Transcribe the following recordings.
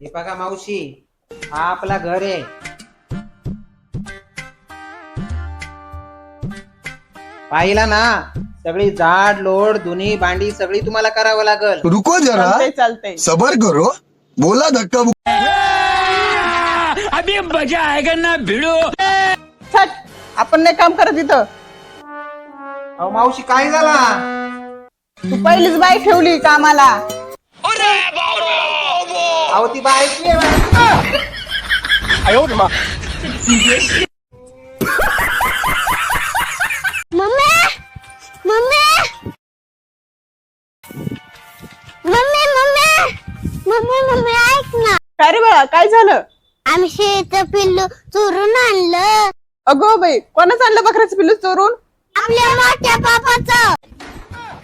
हे बघा मावशी, हा आपला घर आहे. पाहिला ना, सगळी झाड लोड धुनी भांडी सगळी तुम्हाला करावं लागल. रुको जरा, चालतंय चालतंय. सबर करो. बोला धक्का अभी मजा आएगा ना भिड़ो. छट, आपण नाही काम करत इथं. अहो मावशी काय झाला? तू पहिलीच बाई ठेवली कामाला. अहो ती बायकी आहे. Mummy mummy mummy mummy mummy mummy ऐक ना. काय रे बाळा, काय झालं? आम्ही शेळीचं पिल्लू चोरून आणलं. अगो बाई, कोणाच आणलं बकऱ्याचं पिल्लू चोरून? आपल्या मोठ्या पापाचं.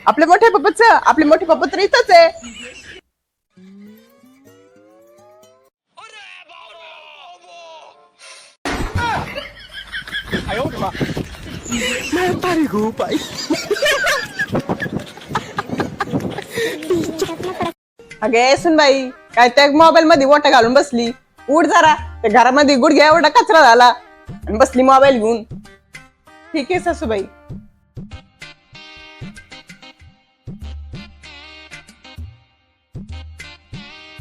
आपल्या मोठ्या पप्पाचं. आपले मोठे पप्पा तर इथंच आहे. अगे सुनबाई, काय त्या मोबाईल मध्ये गोटा घालून बसली. उठ जरा, त्या घरामध्ये गुडघ्या एवढा कचरा झाला आणि बसली मोबाईल घेऊन. ठीक आहे सासूबाई.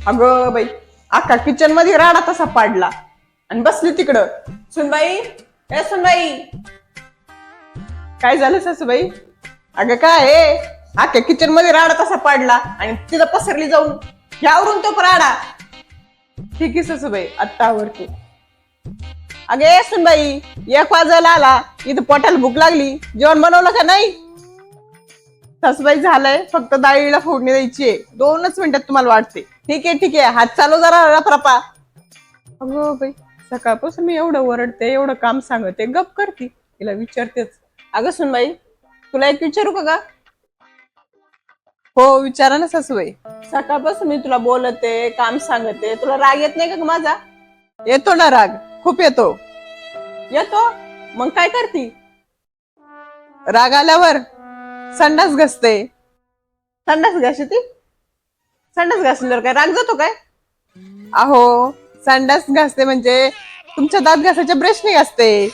अगं बाई, अख्खा किचन मध्ये राडा तसा पाडला आणि बसली तिकडं. सुनबाई, ए सुनबाई, काय झालं सासूबाई? अगं काय आहे, अख्ख्या किचन मध्ये राडा तसा पाडला आणि तिथं पसरली जाऊन. यावरून तो राडा. ठीक आहे सासूबाई, आत्ता आवडते. अगे सुनबाई, 1 वाजायला आला, इथं पोटाला भूक लागली. जेवण बनवलं का नाही? सासूबाई झालंय, फक्त डाळीला फोडणी द्यायची आहे. 2च मिनिटात तुम्हाला वाटते. ठीक आहे ठीक आहे, हात चालू जरा रपरपा. अगं बाई, सकाळपासून मी एवढं ओरडते, एवढं काम सांगते, गप करती. तिला विचारतेच. अगं सुनबाई, तुला एक विचारू का? हो विचारा ना सासूबाई. सकाळपासून मी तुला बोलते, काम सांगते, तुला राग येत नाही का माझा? येतो ना राग, खूप येतो. मग काय करती? राग आल्यावर संडास घासते. संडास घासते? संडास घासल्यावर काय राग जातो काय? अहो, संडास घासते म्हणजे तुमच्या दात घासाच्या ब्रशने घासते.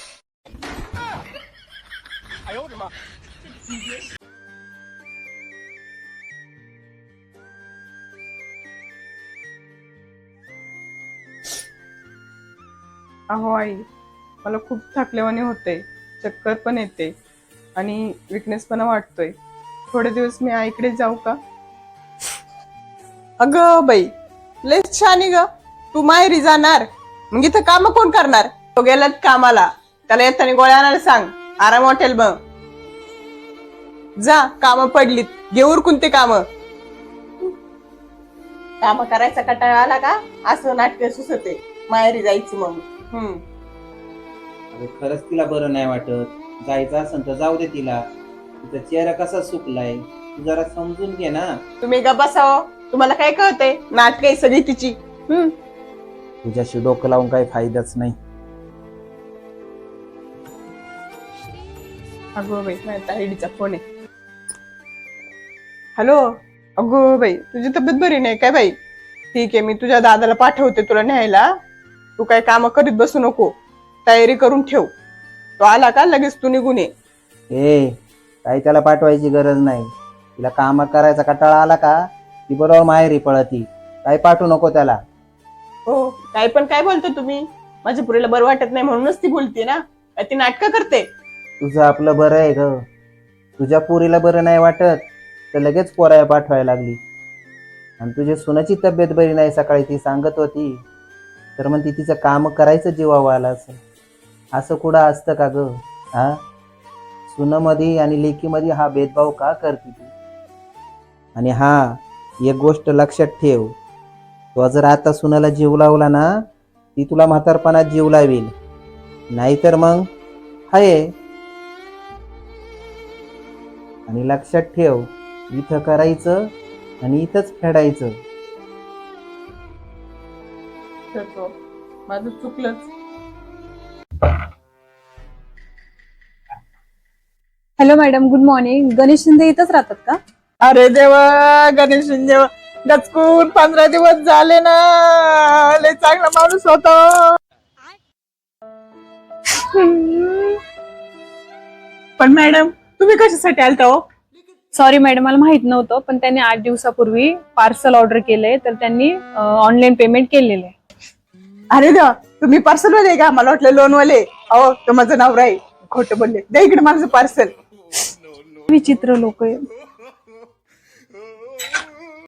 अहो आई, मला खूप थकल्यावाने होते, चक्कर पण येते आणि विकनेस पण वाटतोय. थोडे दिवस मी आईकडे जाऊ का? अगं बाई, लयच छान ग. तू माहेरी जाणार, मग इथं काम कोण करणार? तो गेलात कामाला, त्याला येताना गोळ्या आणायला सांग. आराम वाटेल मग. जा, काम पडलीत, घे उरकून ते काम. काम करायचा कंटाळा आला का असं नाटक सुचते. माहेरी जायची मग. अरे खरंच तिला बरं नाही वाटत. जायचं असेल तर जाऊ दे तिला. तिचा चेहरा कसा सुकलाय, तू जरा समजून घे ना. तुम्ही का बसाव, तुम्हाला काय कळतंय? नाटक आहे सगळी तिची. तुझ्याशी डोकं लावून काही फायदाच नाही. अगो बाई, माझ्या ताईडीचा फोन आहे. हॅलो. अगो बाई, तुझी तब्येत बरी नाही काय बाई? ठीक आहे, मी तुझ्या दादाला पाठवते तुला न्यायला. तू काय काम करीत बसू नको, तयारी करून ठेव. तो आला का लगेच तू निघून ये. काही त्याला पाठवायची गरज नाही. तिला काम करायचा कंटाळा आला का ती बरोबर माहेरी पळती. काही पाठवू नको त्याला. हो, काय पण काय बोलतो तुम्ही? माझ्या पुरीला बरं वाटत नाही म्हणूनच ती बोलते ना. काय ती नाटकं करते? तुझं आपलं बरं आहे ग. तुझ्या पुरीला बरं नाही वाटत तर लगेच पोराया पाठवायला लागली. आणि तुझ्या सुनाची तब्येत बरी नाही, सकाळी ती सांगत होती, तर मग ती तिचं काम करायचं जीवावर आलं असेल. असं कुठं असतं का ग? हा, सुनामध्ये आणि लेकीमध्ये हा भेदभाव का करते तू? आणि हा, एक गोष्ट लक्षात ठेव, तो जर आता सुनाला जीव लावला ना, ती तुला म्हातारपणात जीव लावेल. नाहीतर मग हाय. आणि लक्षात ठेव, इथं करायचं आणि इथंच फेडायचं. माझं चुकलंच. Hello madam, good morning. Ganesh Shinde इथंच राहतात का? अरे देवा, गणेश देवा, गचकून 15 दिवस झाले ना. लय चांगला माणूस होता. पण मॅडम तुम्ही कशासाठी आलता हो? सॉरी मॅडम, मला माहित नव्हतं, पण त्यांनी 8 दिवसापूर्वी पार्सल ऑर्डर केलंय, तर त्यांनी ऑनलाईन पेमेंट केलेलं आहे. अरे देवा, तुम्ही पार्सल वाले का? मला वाटलं लोन वाले. अहो तो माझं नवरा आहे. खोटं बोलले. द्या इकडे माझं पार्सल. विचित्र लोक आहे.